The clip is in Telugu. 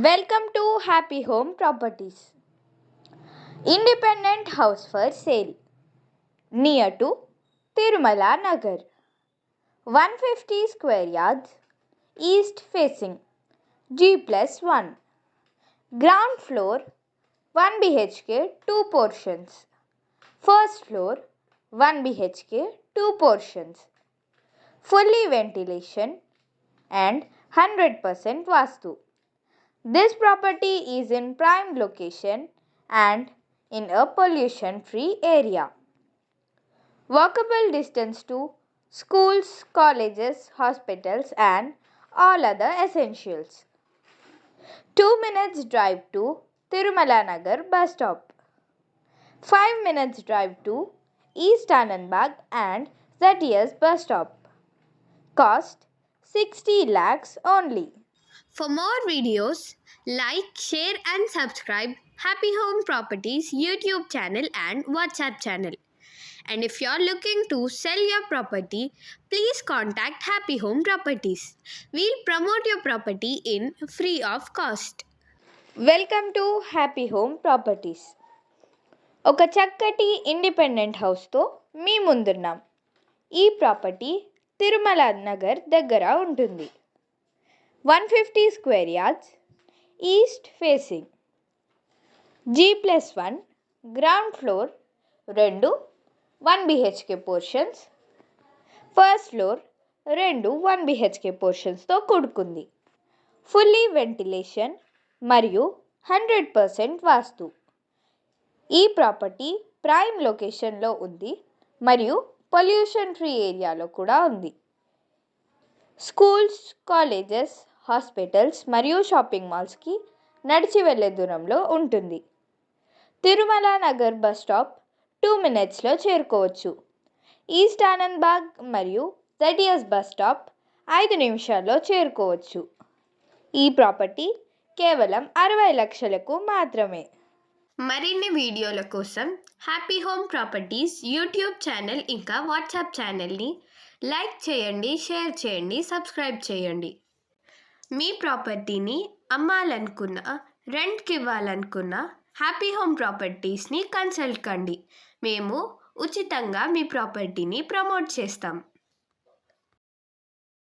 Welcome to Happy Home Properties. Independent house for sale near to Tirumala Nagar. 150 square yards, east facing, G+1. Ground floor 1 BHK 2 portions. First floor 1 BHK 2 portions. Fully ventilation and 100% Vastu. This property is in prime location and in a pollution-free area. Walkable distance to schools, colleges, hospitals and all other essentials. 2 minutes drive to Tirumala Nagar bus stop. 5 minutes drive to East Anandbagh and ZTS bus stop. Cost 60 lakhs only. For more videos, like, share and subscribe Happy Home Properties YouTube channel and WhatsApp channel. And if you're looking to sell your property, please contact Happy Home Properties. We'll promote your property in free of cost. Welcome to happy home properties. ఒక చక్కటి ఇండిపెండెంట్ హౌస్తో మీ ముందున్నాం. ఈ ప్రాపర్టీ తిరుమల నగర్ దగ్గర ఉంటుంది. 150 square yards, east facing, G+1. Ground floor 2 1 BHK portions, first floor 2 1 BHK పోర్షన్స్తో కూడుకుంది. ఫుల్లీ వెంటిలేషన్ మరియు 100% వాస్తు. ఈ ప్రాపర్టీ ప్రైమ్ లొకేషన్లో ఉంది మరియు పొల్యూషన్ ఫ్రీ ఏరియాలో కూడా ఉంది. స్కూల్స్, కాలేజెస్, హాస్పిటల్స్ మరియు షాపింగ్ మాల్స్కి నడిచి వెళ్ళే దూరంలో ఉంటుంది. తిరుమల నగర్ బస్ స్టాప్ 2 minutesలో చేరుకోవచ్చు. ఈస్ట్ ఆనంద్బాగ్ మరియు ZTS బస్ స్టాప్ 5 నిమిషాల్లో చేరుకోవచ్చు. ఈ ప్రాపర్టీ కేవలం 60 లక్షలకు మాత్రమే. మరిన్ని వీడియోల కోసం happy home properties YouTube channel ఇంకా వాట్సాప్ ఛానల్ని లైక్ చేయండి, షేర్ చేయండి, సబ్స్క్రైబ్ చేయండి. మీ ప్రాపర్టీని అమ్మాలనుకున్నా, రెంట్కి ఇవ్వాలనుకున్నా హ్యాపీ హోమ్ ప్రాపర్టీస్ని కన్సల్ట్ కండి. మేము ఉచితంగా మీ ప్రాపర్టీని ప్రమోట్ చేస్తాం.